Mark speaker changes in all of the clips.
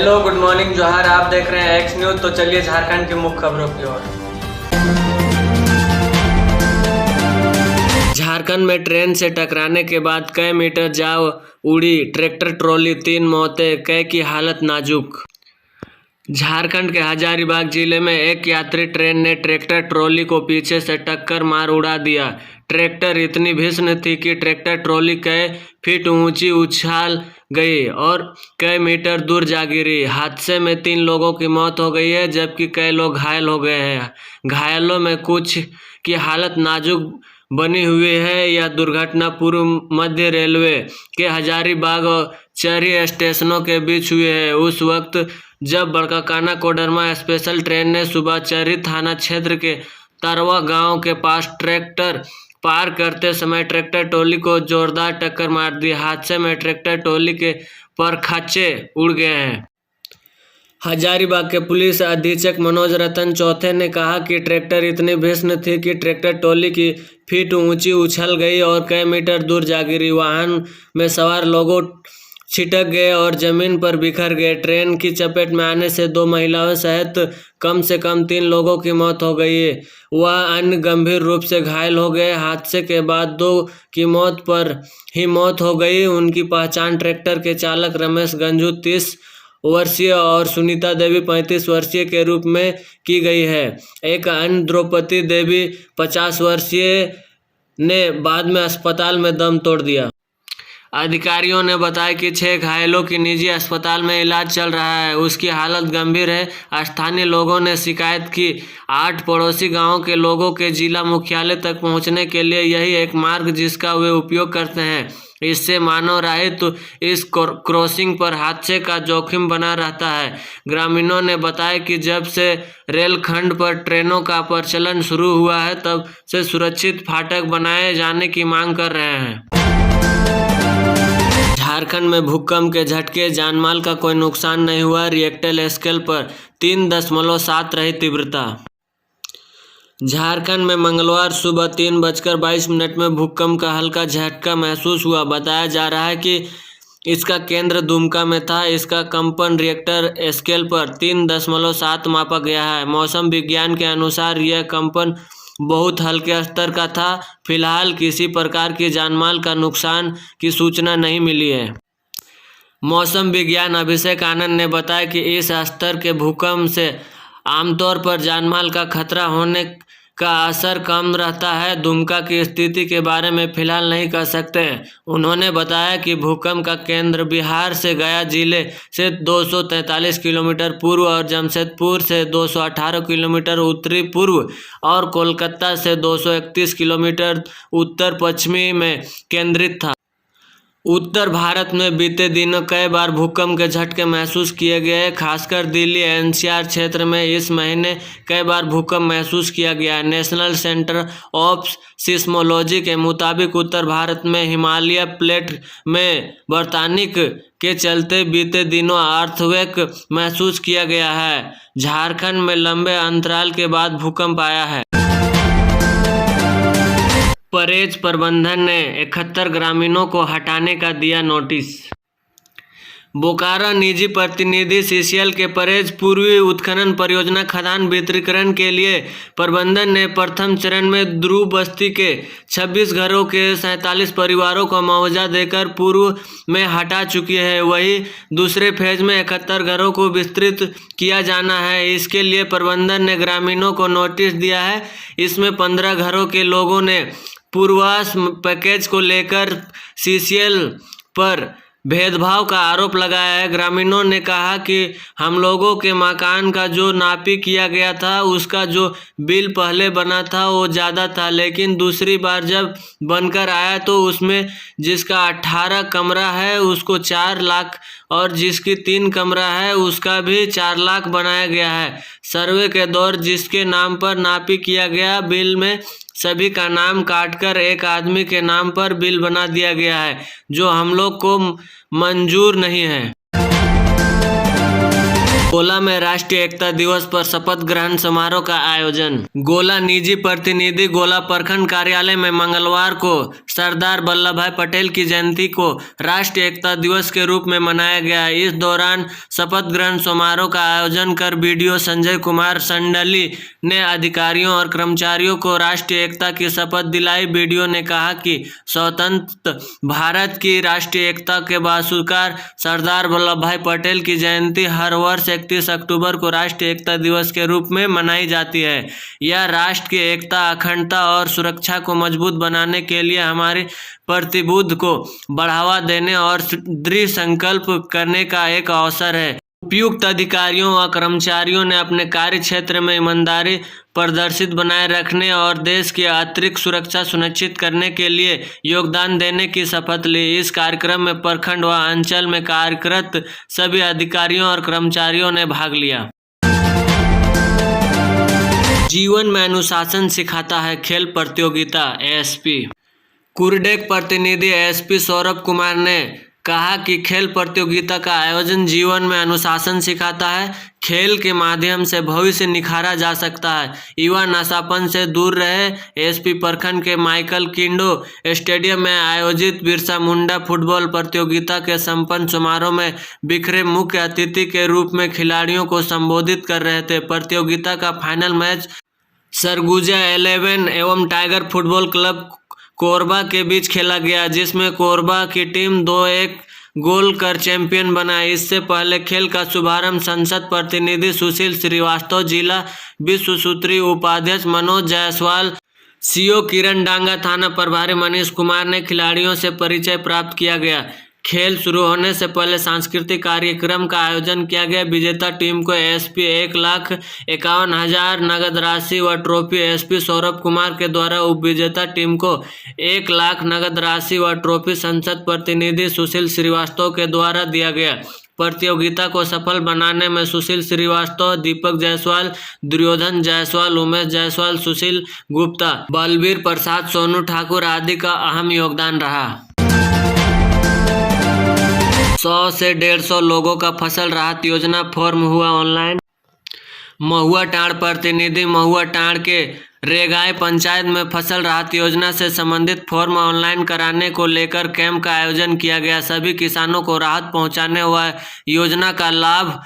Speaker 1: Hello, good morning, जोहार। आप देख रहे हैं एक्स न्यूज। तो चलिए झारखंड की मुख्य खबरों की ओर। झारखंड में ट्रेन से टकराने के बाद कई मीटर जा उड़ी ट्रैक्टर ट्रॉली, 3 मौतें, कई की हालत नाजुक। झारखंड के हजारीबाग जिले में एक यात्री ट्रेन ने ट्रैक्टर ट्रॉली को पीछे से टक्कर मार उड़ा दिया। ट्रैक्टर इतनी भीषण थी कि ट्रैक्टर ट्रॉली कई फीट ऊंची उछाल गई और कई मीटर दूर जा गिरी। हादसे में 3 लोगों की मौत हो गई है, जबकि कई लोग घायल हो गए हैं। घायलों में कुछ की हालत नाजुक बनी हुई है। यह दुर्घटना पूर्व मध्य रेलवे के हजारीबाग और चरही स्टेशनों के बीच हुई है। उस वक्त जब बड़काकाना कोडरमा स्पेशल ट्रेन ने सुबह चरही थाना क्षेत्र के तरवा गांव के पास ट्रैक्टर पार करते समय ट्रैक्टर ट्रॉली को जोरदार टक्कर मार दी। हादसे में ट्रैक्टर ट्रॉली के परखाचे उड़ गए हैं। हजारीबाग के पुलिस अधीक्षक मनोज रतन चौथे ने कहा कि ट्रैक्टर इतनी भीषण थी कि ट्रैक्टर ट्रॉली की फीट ऊंची उछल गई और कई मीटर दूर जा गिरी। वाहन में सवार लोगों छिटक गए और जमीन पर बिखर गए। ट्रेन की चपेट में आने से 2 महिलाओं सहित कम से कम 3 लोगों की मौत हो गई। वह अन्य गंभीर रूप से घायल हो गए। हादसे के बाद 2 की मौत पर ही मौत हो गई। उनकी पहचान ट्रैक्टर के चालक रमेश गंजू 30 वर्षीय और सुनीता देवी 35 वर्षीय के रूप में की गई है। एक अन्य द्रौपदी देवी 50 वर्षीय ने बाद में अस्पताल में दम तोड़ दिया। अधिकारियों ने बताया कि 6 घायलों की निजी अस्पताल में इलाज चल रहा है। उसकी हालत गंभीर है। स्थानीय लोगों ने शिकायत की। 8 पड़ोसी गांवों के लोगों के जिला मुख्यालय तक पहुंचने के लिए यही एक मार्ग जिसका वे उपयोग करते हैं। इससे मानव रहित तो इस क्रॉसिंग पर हादसे का जोखिम बना रहता है। ग्रामीणों ने बताया कि जब से रेलखंड पर ट्रेनों का परिचालन शुरू हुआ है, तब से सुरक्षित फाटक बनाए जाने की मांग कर रहे हैं। झारखंड में भूकंप के झटके, जानमाल का कोई नुकसान नहीं हुआ। रिएक्टर स्केल पर 3.7 रही तीव्रता। झारखंड में मंगलवार सुबह 3:22 में भूकंप का हल्का झटका महसूस हुआ। बताया जा रहा है कि इसका केंद्र दुमका में था। इसका कंपन रिएक्टर स्केल पर 3.7 मापा गया है। मौसम विज्ञान के अनुसार यह कंपन बहुत हल्के स्तर का था। फिलहाल किसी प्रकार की जानमाल का नुकसान की सूचना नहीं मिली है। मौसम विज्ञान अभिषेक आनंद ने बताया कि इस स्तर के भूकंप से आमतौर पर जानमाल का खतरा होने का असर कम रहता है। दुमका की स्थिति के बारे में फिलहाल नहीं कह सकते। उन्होंने बताया कि भूकंप का केंद्र बिहार से गया जिले से 243 किलोमीटर पूर्व और जमशेदपुर से 218 किलोमीटर उत्तरी पूर्व और कोलकाता से 231 किलोमीटर उत्तर पश्चिमी में केंद्रित था। उत्तर भारत में बीते दिनों कई बार भूकंप के झटके महसूस किए गए। खासकर दिल्ली एनसीआर क्षेत्र में इस महीने कई बार भूकंप महसूस किया गया। नेशनल सेंटर ऑफ सिस्मोलॉजी के मुताबिक उत्तर भारत में हिमालय प्लेट में बर्तानिक के चलते बीते दिनों अर्थक्वेक महसूस किया गया है। झारखंड में लंबे अंतराल के बाद भूकंप आया है। परेज प्रबंधन ने 71 ग्रामीणों को हटाने का दिया नोटिस। बोकारो निजी प्रतिनिधि सीसीएल के परेज पूर्वी उत्खनन परियोजना खदान वितरीकरण के लिए प्रबंधन ने प्रथम चरण में ध्रुव बस्ती के 26 घरों के 47 परिवारों को मुआवजा देकर पूर्व में हटा चुकी है। वहीं दूसरे फेज में 71 घरों को विस्तृत किया जाना है। इसके लिए प्रबंधन ने ग्रामीणों को नोटिस दिया है। इसमें 15 घरों के लोगों ने पूर्वास पैकेज को लेकर सीसीएल पर भेदभाव का आरोप लगाया है। ग्रामीणों ने कहा कि हम लोगों के मकान का जो नापी किया गया था, उसका जो बिल पहले बना था वो ज़्यादा था, लेकिन दूसरी बार जब बनकर आया तो उसमें जिसका 18 कमरा है उसको 4 लाख और जिसकी 3 कमरा है उसका भी 4 लाख बनाया गया है। सर्वे के दौर जिसके नाम पर नापी किया गया, बिल में सभी का नाम काटकर एक आदमी के नाम पर बिल बना दिया गया है, जो हम लोग को मंजूर नहीं है। गोला में राष्ट्रीय एकता दिवस पर शपथ ग्रहण समारोह का आयोजन। गोला निजी प्रतिनिधि गोला प्रखंड कार्यालय में मंगलवार को सरदार वल्लभ भाई पटेल की जयंती को राष्ट्रीय एकता दिवस के रूप में मनाया गया। इस दौरान शपथ ग्रहण समारोह का आयोजन कर बीडीओ संजय कुमार संडली ने अधिकारियों और कर्मचारियों को राष्ट्रीय एकता की शपथ दिलाई। बीडीओ ने कहा कि स्वतंत्र भारत की राष्ट्रीय एकता के बासूकार सरदार वल्लभ भाई पटेल की जयंती हर वर्ष 31 अक्टूबर को राष्ट्रीय एकता दिवस के रूप में मनाई जाती है। यह राष्ट्र की एकता, अखंडता और सुरक्षा को मजबूत बनाने के लिए हमारी प्रतिबद्धता को बढ़ावा देने और दृढ़ संकल्प करने का एक अवसर है। उपयुक्त अधिकारियों व कर्मचारियों ने अपने कार्य क्षेत्र में ईमानदारी प्रदर्शित बनाए रखने और देश की आंतरिक सुरक्षा सुनिश्चित करने के लिए योगदान देने की शपथ ली। इस कार्यक्रम में प्रखंड व अंचल में कार्यरत सभी अधिकारियों और कर्मचारियों ने भाग लिया। जीवन में अनुशासन सिखाता है खेल प्रतियोगिता। एसपी कुरडेक प्रतिनिधि एसपी सौरभ कुमार ने कहा कि खेल प्रतियोगिता का आयोजन जीवन में अनुशासन सिखाता है। खेल के माध्यम से भविष्य निखारा जा सकता है। युवा नशापन से दूर रहे। एसपी प्रखंड के माइकल किंडो स्टेडियम में आयोजित बिरसा मुंडा फुटबॉल प्रतियोगिता के संपन्न समारोह में बिखरे मुख्य अतिथि के रूप में खिलाड़ियों को संबोधित कर रहे थे। प्रतियोगिता का फाइनल मैच सरगुजा 11 एवं टाइगर फुटबॉल क्लब कोरबा के बीच खेला गया, जिसमें कोरबा की टीम 2-1 गोल कर चैंपियन बना। इससे पहले खेल का शुभारंभ संसद प्रतिनिधि सुशील श्रीवास्तव, जिला विश्व सूत्री उपाध्यक्ष मनोज जायसवाल, सीओ किरण डांगा, थाना प्रभारी मनीष कुमार ने खिलाड़ियों से परिचय प्राप्त किया गया। खेल शुरू होने से पहले सांस्कृतिक कार्यक्रम का आयोजन किया गया। विजेता टीम को एसपी 1,51,000 नगद राशि व ट्रॉफी, एसपी सौरभ कुमार के द्वारा उपविजेता टीम को 1 लाख नगद राशि व ट्रॉफी संसद प्रतिनिधि सुशील श्रीवास्तव के द्वारा दिया गया। प्रतियोगिता को सफल बनाने में सुशील श्रीवास्तव, दीपक जायसवाल, दुर्योधन जायसवाल, उमेश जायसवाल, सुशील गुप्ता, बलबीर प्रसाद, सोनू ठाकुर आदि का अहम योगदान रहा। 100 से 150 लोगों का फसल राहत योजना फॉर्म हुआ ऑनलाइन। महुआ टांड़ प्रतिनिधि महुआ टांड़ के रेगाय पंचायत में फसल राहत योजना से संबंधित फॉर्म ऑनलाइन कराने को लेकर कैंप का आयोजन किया गया। सभी किसानों को राहत पहुंचाने व योजना का लाभ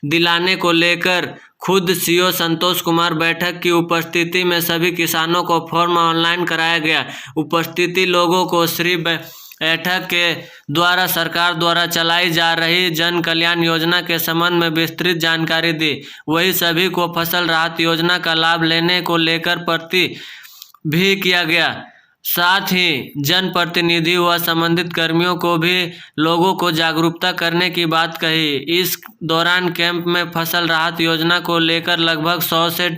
Speaker 1: दिलाने को लेकर खुद सीओ संतोष कुमार बैठक की उपस्थिति में सभी किसानों को फॉर्म ऑनलाइन कराया गया। उपस्थिति लोगों को श्री बैठक के द्वारा सरकार द्वारा चलाई जा रही जन कल्याण योजना के संबंध में विस्तृत जानकारी दी। वही सभी को फसल राहत योजना का लाभ लेने को लेकर प्रति भी किया गया। साथ ही जनप्रतिनिधि व संबंधित कर्मियों को भी लोगों को जागरूकता करने की बात कही। इस दौरान कैंप में फसल राहत योजना को लेकर लगभग 100 से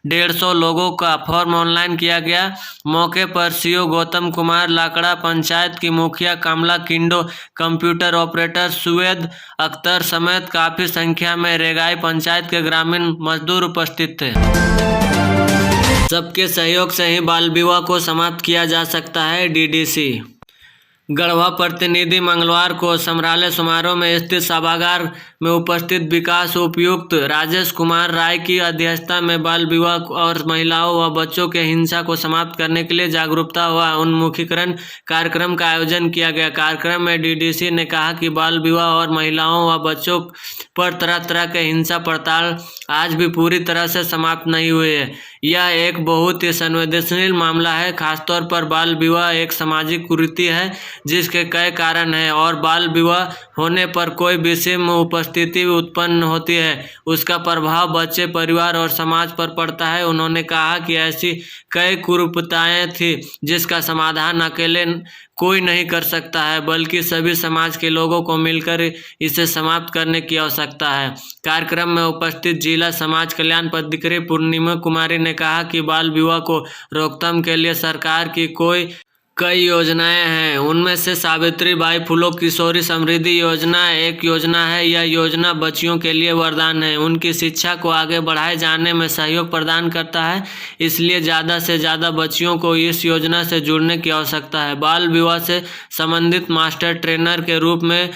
Speaker 1: 150 लोगों का फॉर्म ऑनलाइन किया गया। मौके पर सीओ गौतम कुमार लाकड़ा, पंचायत की मुखिया कमला किंडो, कंप्यूटर ऑपरेटर सुवेद अख्तर समेत काफी संख्या में रेगाई पंचायत के ग्रामीण मजदूर उपस्थित थे। सबके सहयोग से ही बाल विवाह को समाप्त किया जा सकता है। डीडीसी गढ़वा प्रतिनिधि मंगलवार को समराले समारोह में स्थित सभागार में उपस्थित विकास उपायुक्त राजेश कुमार राय की अध्यक्षता में बाल विवाह और महिलाओं व बच्चों के हिंसा को समाप्त करने के लिए जागरूकता व उन्मुखीकरण कार्यक्रम का आयोजन किया गया। कार्यक्रम में डीडीसी ने कहा कि बाल विवाह और महिलाओं व बच्चों पर तरह तरह के हिंसा प्रताड़ना आज भी पूरी तरह से समाप्त नहीं हुए है। यह एक बहुत ही संवेदनशील मामला है। खासतौर पर बाल विवाह एक सामाजिक कुरीति है जिसके कई कारण हैं और बाल विवाह होने पर कोई विषम उपस्थिति उत्पन्न होती है, उसका प्रभाव बच्चे, परिवार और समाज पर पड़ता है। उन्होंने कहा कि ऐसी कई कुरीतियां थी जिसका समाधान अकेले कोई नहीं कर सकता है, बल्कि सभी समाज के लोगों को मिलकर इसे समाप्त करने की आवश्यकता है। कार्यक्रम में उपस्थित जिला समाज कल्याण पदाधिकारी पूर्णिमा कुमारी ने कहा कि बाल विवाह को रोकथाम के लिए सरकार की कई योजनाएं हैं। उनमें से सावित्री बाई फुले किशोरी समृद्धि योजना एक योजना है। यह योजना बच्चियों के लिए वरदान है, उनकी शिक्षा को आगे बढ़ाए जाने में सहयोग प्रदान करता है। इसलिए ज़्यादा से ज़्यादा बच्चियों को इस योजना से जुड़ने की आवश्यकता है। बाल विवाह से संबंधित मास्टर ट्रेनर के रूप में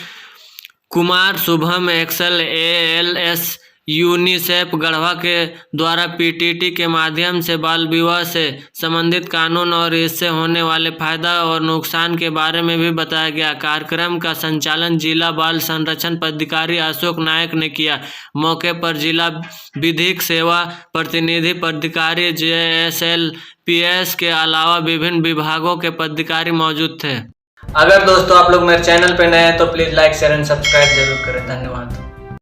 Speaker 1: Kumar Shubham excel ALS UNICEF Garhwa के द्वारा पीटीटी के माध्यम से बाल विवाह से संबंधित कानून और इससे होने वाले फायदा और नुकसान के बारे में भी बताया गया। कार्यक्रम का संचालन जिला बाल संरक्षण पदाधिकारी अशोक नायक ने किया। मौके पर जिला विधिक सेवा प्रतिनिधि पदाधिकारी JSLPS के अलावा विभिन्न विभागों के पदाधिकारी मौजूद थे। अगर दोस्तों आप लोग मेरे चैनल पर नए हैं तो please like share and subscribe जरूर करें। धन्यवाद।